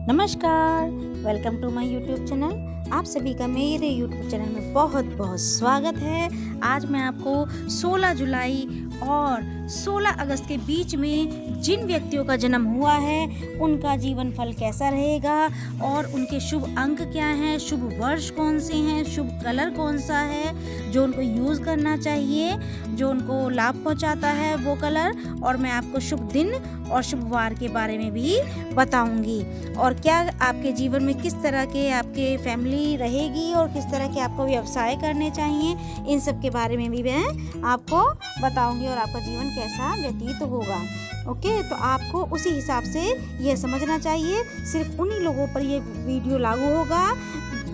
नमस्कार, welcome to my YouTube channel. आप सभी का मेरे यूट्यूब चैनल में बहुत बहुत स्वागत है। आज मैं आपको 16 जुलाई और 16 अगस्त के बीच में जिन व्यक्तियों का जन्म हुआ है उनका जीवन फल कैसा रहेगा और उनके शुभ अंक क्या हैं, शुभ वर्ष कौन से हैं, शुभ कलर कौन सा है जो उनको यूज़ करना चाहिए, जो उनको लाभ पहुंचाता है वो कलर, और मैं आपको शुभ दिन और शुभ वार के बारे में भी बताऊंगी। और क्या आपके जीवन में किस तरह के आपके फैमिली रहेगी और किस तरह के आपको व्यवसाय करने चाहिए, इन सब के बारे में भी मैं आपको बताऊंगी और आपका जीवन कैसा व्यतीत होगा। ओके, तो आपको उसी हिसाब से यह समझना चाहिए। सिर्फ उन्हीं लोगों पर ये वीडियो लागू होगा,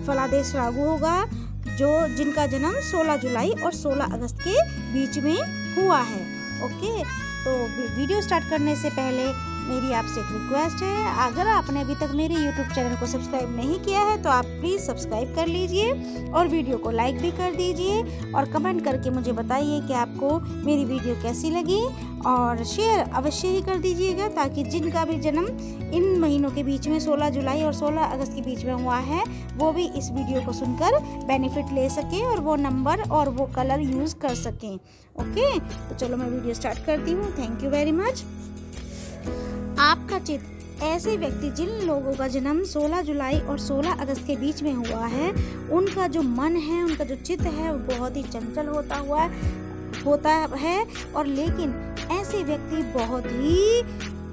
फलादेश लागू होगा जो जिनका जन्म 16 जुलाई और 16 अगस्त के बीच में हुआ है। ओके, तो वीडियो स्टार्ट करने से पहले मेरी आपसे एक रिक्वेस्ट है, अगर आपने अभी तक मेरे YouTube चैनल को सब्सक्राइब नहीं किया है तो आप प्लीज़ सब्सक्राइब कर लीजिए और वीडियो को लाइक भी कर दीजिए और कमेंट करके मुझे बताइए कि आपको मेरी वीडियो कैसी लगी, और शेयर अवश्य ही कर दीजिएगा ताकि जिनका भी जन्म इन महीनों के बीच में 16 जुलाई और 16 अगस्त के बीच में हुआ है वो भी इस वीडियो को सुनकर बेनिफिट ले सकें और वो नंबर और वो कलर यूज़ कर सकें। ओके, तो चलो मैं वीडियो स्टार्ट करती हूँ। Thank you very much. आपका चित्त ऐसे व्यक्ति जिन लोगों का जन्म 16 जुलाई और 16 अगस्त के बीच में हुआ है, उनका जो मन है, उनका जो चित्त है वो बहुत ही चंचल होता है और लेकिन ऐसे व्यक्ति बहुत ही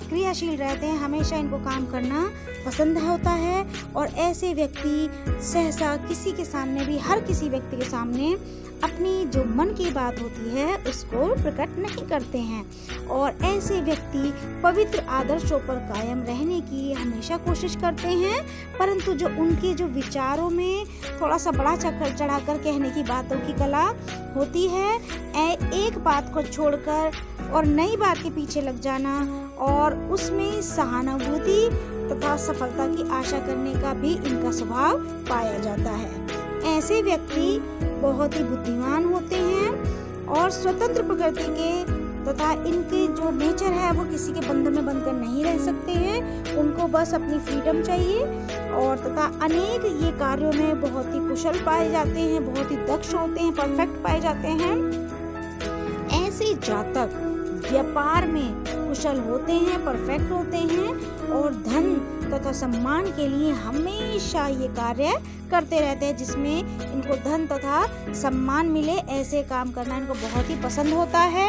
क्रियाशील रहते हैं, हमेशा इनको काम करना पसंद होता है और ऐसे व्यक्ति सहसा किसी के सामने भी, हर किसी व्यक्ति के सामने अपनी जो मन की बात होती है उसको प्रकट नहीं करते हैं और ऐसे व्यक्ति पवित्र आदर्शों पर कायम रहने की हमेशा कोशिश करते हैं, परंतु जो उनके जो विचारों में थोड़ा सा बड़ा चढ़ाकर कहने की बातों की कला होती है, एक बात को छोड़कर और नई बात के पीछे लग जाना और उसमें सहानुभूति तथा सफलता की आशा करने का भी इनका स्वभाव पाया जाता है। ऐसे व्यक्ति बहुत ही बुद्धिमान होते हैं और स्वतंत्र प्रकृति के तथा इनके जो नेचर है वो किसी के बंधन में बंधकर नहीं रह सकते हैं, उनको बस अपनी फ्रीडम चाहिए और तथा अनेक ये कार्यों में बहुत ही कुशल पाए जाते हैं, बहुत ही दक्ष होते हैं, परफेक्ट पाए जाते हैं। ऐसे जातक व्यापार में कुशल होते हैं, परफेक्ट होते हैं और धन तथा सम्मान के लिए हमेशा ये कार्य करते रहते हैं जिसमें इनको धन तथा सम्मान मिले, ऐसे काम करना इनको बहुत ही पसंद होता है।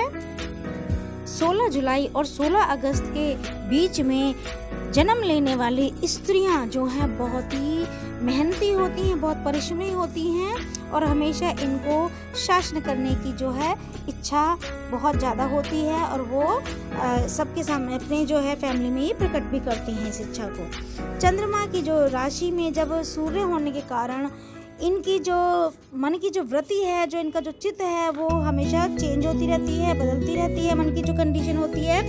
16 जुलाई और 16 अगस्त के बीच में जन्म लेने वाली स्त्रियां जो हैं बहुत ही मेहनती होती हैं, बहुत परिश्रमी होती हैं और हमेशा इनको शासन करने की जो है इच्छा बहुत ज़्यादा होती है और वो सबके सामने अपने जो है फैमिली में ही प्रकट भी करती हैं इस इच्छा को। चंद्रमा की जो राशि में जब सूर्य होने के कारण इनकी जो मन की जो वृत्ति है, जो इनका जो चित्त है वो हमेशा चेंज होती रहती है, बदलती रहती है। मन की जो कंडीशन होती है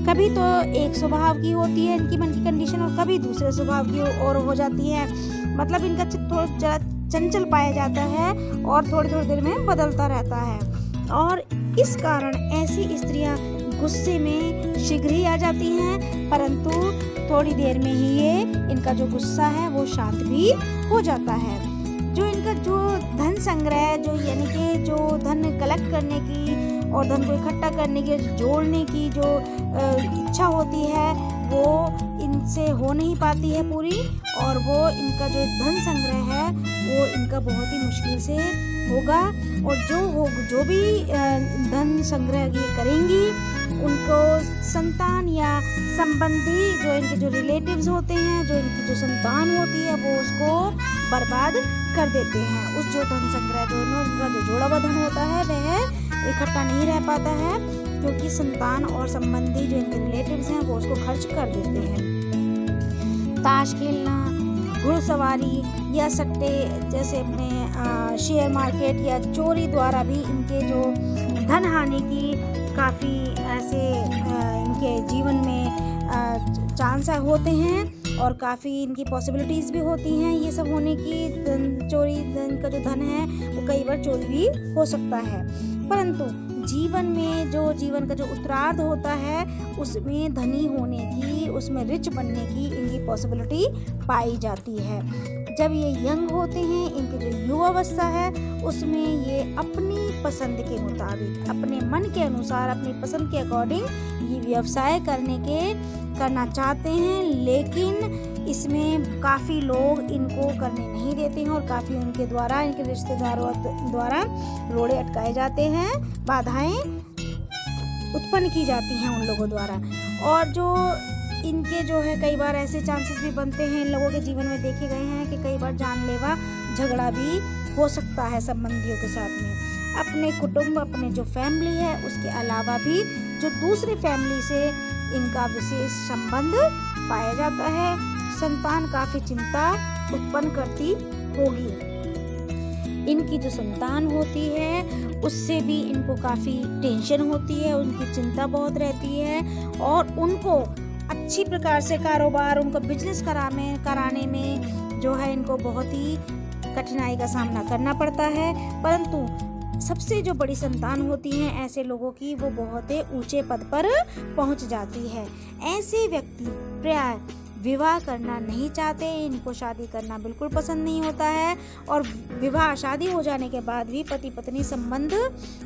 कभी तो एक स्वभाव की होती है इनकी मन की कंडीशन और कभी दूसरे स्वभाव की और हो जाती है, मतलब इनका चित्त थोड़ा चंचल पाया जाता है और थोड़ी थोड़ी देर में बदलता रहता है और इस कारण ऐसी स्त्रियां गुस्से में शीघ्र ही आ जाती हैं, परंतु थोड़ी देर में ही ये इनका जो गुस्सा है वो शांत भी हो जाता है। जो इनका जो धन संग्रह, जो यानी कि जो धन कलेक्ट करने की और धन को इकट्ठा करने की, जोड़ने की जो इच्छा होती है वो इनसे हो नहीं पाती है पूरी, और वो इनका जो धन संग्रह है वो इनका बहुत ही मुश्किल से होगा और जो भी धन संग्रह ये करेंगी उनको संतान या संबंधी जो इनके जो रिलेटिव्स होते हैं, जो इनकी जो संतान होती है वो उसको बर्बाद कर देते हैं। उस जो धन संग्रह जो इनका जो जोड़ा हुआ धन होता है वह इकट्ठा नहीं रह पाता है क्योंकि संतान और संबंधी जो इनके रिलेटिव्स हैं वो उसको खर्च कर देते हैं। ताश खेलना, घुड़सवारी या सट्टे जैसे अपने शेयर मार्केट या चोरी द्वारा भी इनके जो धन हानि की काफ़ी ऐसे इनके जीवन में चांस होते हैं और काफ़ी इनकी पॉसिबिलिटीज़ भी होती हैं ये सब होने की। चोरी, धन का जो धन है वो कई बार चोरी भी हो सकता है, परंतु जीवन में जो जीवन का जो उत्तरार्ध होता है उसमें धनी होने की, उसमें रिच बनने की इनकी पॉसिबिलिटी पाई जाती है। जब ये यंग होते हैं, इनकी जो युवावस्था है उसमें ये अपनी पसंद के मुताबिक, अपने मन के अनुसार, अपनी पसंद के अकॉर्डिंग ये व्यवसाय करना चाहते हैं, लेकिन इसमें काफ़ी लोग इनको करने नहीं देते हैं और काफ़ी उनके द्वारा, इनके रिश्तेदारों द्वारा रोड़े अटकाए जाते हैं, बाधाएं उत्पन्न की जाती हैं उन लोगों द्वारा। और जो इनके जो है कई बार ऐसे चांसेस भी बनते हैं, इन लोगों के जीवन में देखे गए हैं कि कई बार जानलेवा झगड़ा भी हो सकता है संबंधियों के साथ में। अपने कुटुंब, अपने जो फैमिली है उसके अलावा भी जो दूसरी फैमिली से इनका विशेष संबंध पाया जाता है। संतान काफ़ी चिंता उत्पन्न करती होगी। इनकी जो संतान होती है उससे भी इनको काफ़ी टेंशन होती है, उनकी चिंता बहुत रहती है और उनको अच्छी प्रकार से कारोबार, उनको बिजनेस कराने में जो है इनको बहुत ही कठिनाई का सामना करना पड़ता है। परंतु सबसे जो बड़ी संतान होती है ऐसे लोगों की, वो बहुत ही ऊंचे पद पर पहुंच जाती है। ऐसे व्यक्ति प्राय विवाह करना नहीं चाहते, इनको शादी करना बिल्कुल पसंद नहीं होता है और शादी हो जाने के बाद भी पति पत्नी संबंध,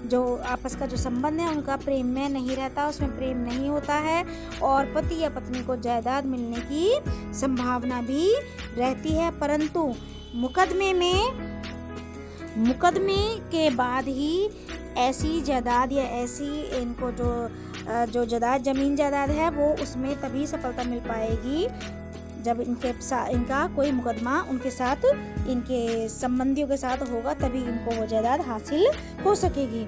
जो आपस का जो संबंध है उनका प्रेम में नहीं रहता, उसमें प्रेम नहीं होता है और पति या पत्नी को जायदाद मिलने की संभावना भी रहती है। परंतु मुकदमे के बाद ही ऐसी जायदाद या ऐसी इनको जो जमीन जायदाद है वो उसमें तभी सफलता मिल पाएगी जब इनका कोई मुकदमा उनके साथ, इनके संबंधियों के साथ होगा, तभी इनको वो जायदाद हासिल हो सकेगी।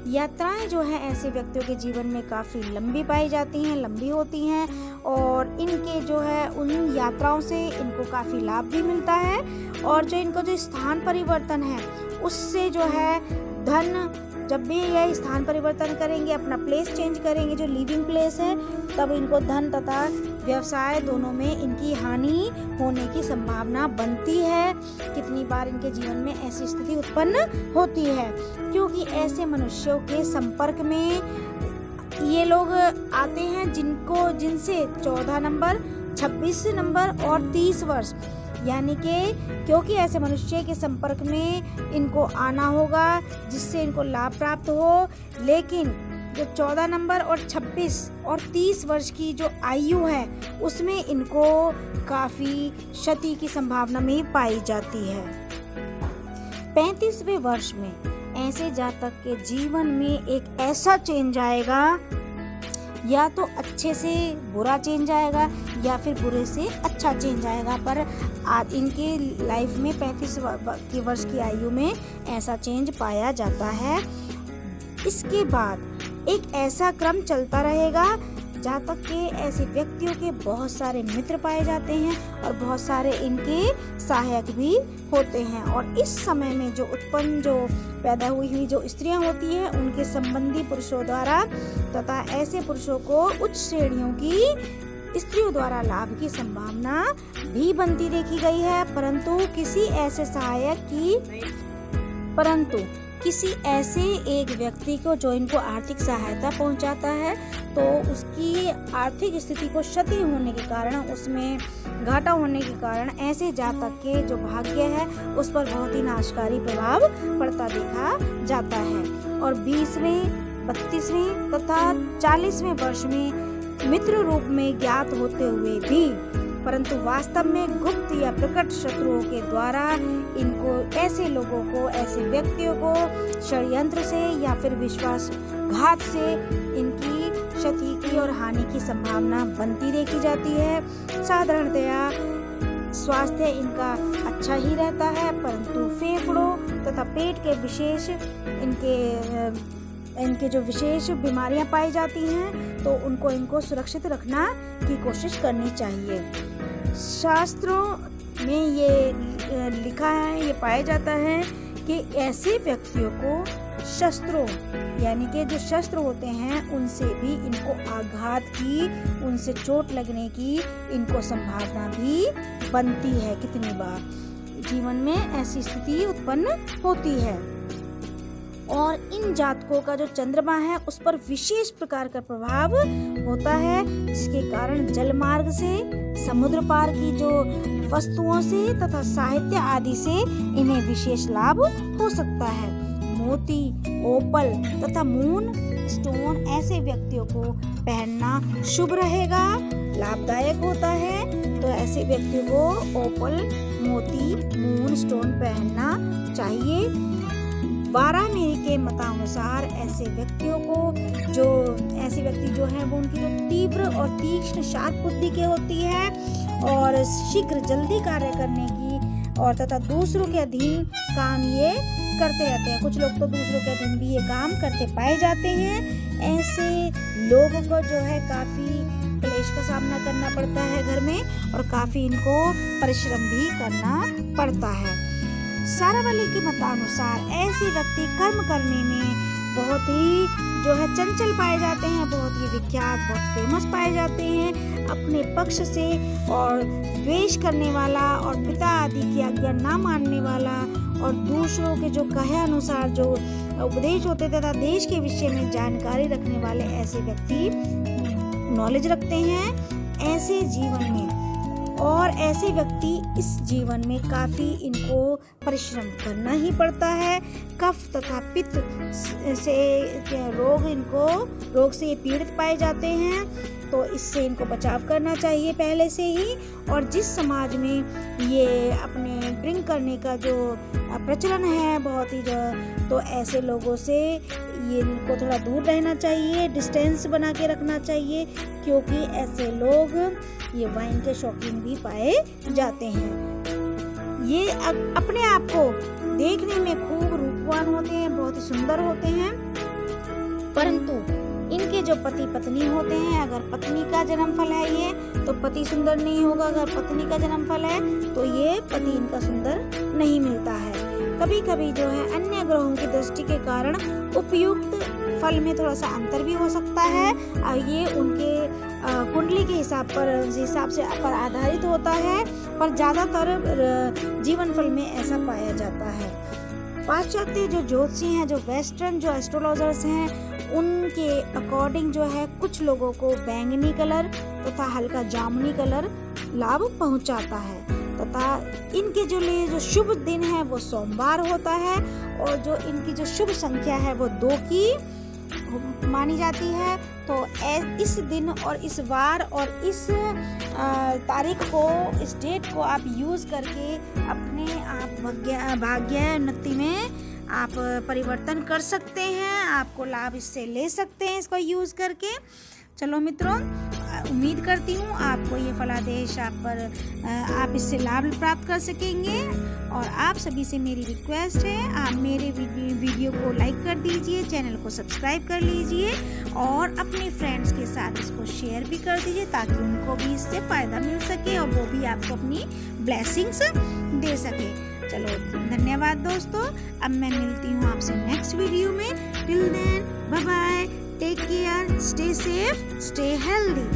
यात्राएं जो है ऐसे व्यक्तियों के जीवन में काफ़ी लंबी पाई जाती हैं, लंबी होती हैं और इनके जो है उन यात्राओं से इनको काफ़ी लाभ भी मिलता है और जो इनको जो स्थान परिवर्तन है उससे जो है धन, जब भी यह स्थान परिवर्तन करेंगे, अपना प्लेस चेंज करेंगे, जो लिविंग प्लेस है, तब इनको धन तथा व्यवसाय दोनों में इनकी हानि होने की संभावना बनती है। कितनी बार इनके जीवन में ऐसी स्थिति उत्पन्न होती है क्योंकि ऐसे मनुष्यों के संपर्क में ये लोग आते हैं जिनसे 14 नंबर, 26 नंबर और 30 वर्ष, यानी कि क्योंकि ऐसे मनुष्य के संपर्क में इनको आना होगा जिससे इनको लाभ प्राप्त हो, लेकिन जो 14 नंबर और 26 और 30 वर्ष की जो आयु है उसमें इनको काफ़ी क्षति की संभावना में पाई जाती है। 35वें वर्ष में ऐसे जातक के जीवन में एक ऐसा चेंज आएगा, या तो अच्छे से बुरा चेंज आएगा या फिर बुरे से अच्छा चेंज आएगा, पर इनके लाइफ में 35 वर्ष की आयु में ऐसा चेंज पाया जाता है। इसके बाद एक ऐसा क्रम चलता रहेगा जहाँ तक के ऐसे व्यक्तियों के बहुत सारे मित्र पाए जाते हैं और बहुत सारे इनके सहायक भी होते हैं और इस समय में जो पैदा हुई जो स्त्रियां होती हैं उनके संबंधी पुरुषों द्वारा तथा ऐसे पुरुषों को उच्च श्रेणियों की स्त्रियों द्वारा लाभ की संभावना भी बनती देखी गई है। परंतु किसी ऐसे एक व्यक्ति को जो इनको आर्थिक सहायता पहुंचाता है तो उसकी आर्थिक स्थिति को क्षति होने के कारण, उसमें घाटा होने के कारण ऐसे जातक के जो भाग्य है उस पर बहुत ही नाशकारी प्रभाव पड़ता देखा जाता है। और 20वें, 32वें तथा 40वें वर्ष में मित्र रूप में ज्ञात होते हुए भी परंतु वास्तव में गुप्त या प्रकट शत्रुओं के द्वारा इनको, ऐसे लोगों को, ऐसे व्यक्तियों को षड्यंत्र से या फिर विश्वासघात से इनकी क्षति की और हानि की संभावना बनती देखी जाती है। साधारणतया स्वास्थ्य इनका अच्छा ही रहता है, परंतु फेफड़ों तथा पेट के विशेष इनके जो विशेष बीमारियां पाई जाती हैं तो इनको सुरक्षित रखना की कोशिश करनी चाहिए। शास्त्रों में ये लिखा है, ये पाया जाता है कि ऐसे व्यक्तियों को शस्त्रों, यानी कि जो शस्त्र होते हैं उनसे भी इनको आघात की, उनसे चोट लगने की इनको संभावना भी बनती है। कितनी बार जीवन में ऐसी स्थिति उत्पन्न होती है। और इन जातकों का जो चंद्रमा है उस पर विशेष प्रकार का प्रभाव होता है, जिसके कारण जल मार्ग से, समुद्र पार की जो वस्तुओं से तथा साहित्य आदि से इन्हें विशेष लाभ हो सकता है। मोती, ओपल तथा मून स्टोन ऐसे व्यक्तियों को पहनना शुभ रहेगा, लाभदायक होता है। तो ऐसे व्यक्तियों को ओपल, मोती, मून स्टोन पहनना चाहिए। 12 मेरी के मतानुसार ऐसे व्यक्ति जो हैं वो उनकी जो तीव्र और तीक्ष्ण शार्प बुद्धि के होती है और शीघ्र जल्दी कार्य करने की और तथा दूसरों के अधीन काम ये करते रहते हैं। कुछ लोग तो दूसरों के अधीन भी ये काम करते पाए जाते हैं। ऐसे लोगों को जो है काफी क्लेश का सामना करना पड़ता है घर में और काफी इनको परिश्रम भी करना पड़ता है। सारावली के मतानुसार ऐसे व्यक्ति कर्म करने में बहुत ही जो है चंचल पाए जाते हैं, बहुत ही विख्यात, बहुत फेमस पाए जाते हैं। अपने पक्ष से और द्वेष करने वाला और पिता आदि की आज्ञा ना मानने वाला और दूसरों के जो कहे अनुसार जो उपदेश होते तथा देश के विषय में जानकारी रखने वाले ऐसे व्यक्ति नॉलेज रखते हैं ऐसे जीवन में। और ऐसे व्यक्ति इस जीवन में काफी इनको परिश्रम करना ही पड़ता है। कफ तथा पित्त से रोग से ये पीड़ित पाए जाते हैं, तो इससे इनको बचाव करना चाहिए पहले से ही। और जिस समाज में ये अपने ड्रिंक करने का जो प्रचलन है बहुत ही तो ऐसे लोगों से ये इनको थोड़ा दूर रहना चाहिए, डिस्टेंस बना के रखना चाहिए, क्योंकि ऐसे लोग ये वाइन के शौकीन भी पाए जाते हैं। ये अपने आप को देखने में खूब रूपवान होते हैं, बहुत ही सुंदर होते हैं, परंतु इनके जो पति पत्नी होते हैं, अगर पत्नी का जन्मफल है ये तो पति सुंदर नहीं होगा, अगर पत्नी का जन्मफल है तो ये पति इनका सुंदर नहीं मिलता है। कभी कभी जो है अन्य ग्रहों की दृष्टि के कारण उपयुक्त फल में थोड़ा सा अंतर भी हो सकता है। ये उनके कुंडली के हिसाब से पर आधारित होता है, पर ज्यादातर जीवन फल में ऐसा पाया जाता है। पाश्चात्य जो ज्योतिषी हैं, जो वेस्टर्न जो एस्ट्रोलॉजर्स हैं, उनके अकॉर्डिंग जो है कुछ लोगों को बैंगनी कलर तथा हल्का जामुनी कलर लाभ पहुंचाता है तथा इनके जो शुभ दिन है वो सोमवार होता है और जो इनकी जो शुभ संख्या है वो 2 की मानी जाती है। तो इस दिन और इस वार और इस तारीख को, इस डेट को आप यूज करके अपने आप भाग्य उन्नति में आप परिवर्तन कर सकते हैं, आपको लाभ इससे ले सकते हैं इसको यूज करके। चलो मित्रों, उम्मीद करती हूँ आपको ये फलादेश आप इससे लाभ प्राप्त कर सकेंगे। और आप सभी से मेरी रिक्वेस्ट है, आप मेरे वीडियो को लाइक कर दीजिए, चैनल को सब्सक्राइब कर लीजिए और अपने फ्रेंड्स के साथ इसको शेयर भी कर दीजिए ताकि उनको भी इससे फ़ायदा मिल सके और वो भी आपको अपनी ब्लेसिंग्स दे सके। चलो धन्यवाद दोस्तों, अब मैं मिलती हूँ आपसे नेक्स्ट वीडियो में। Till then bye bye, take care, stay safe, stay healthy.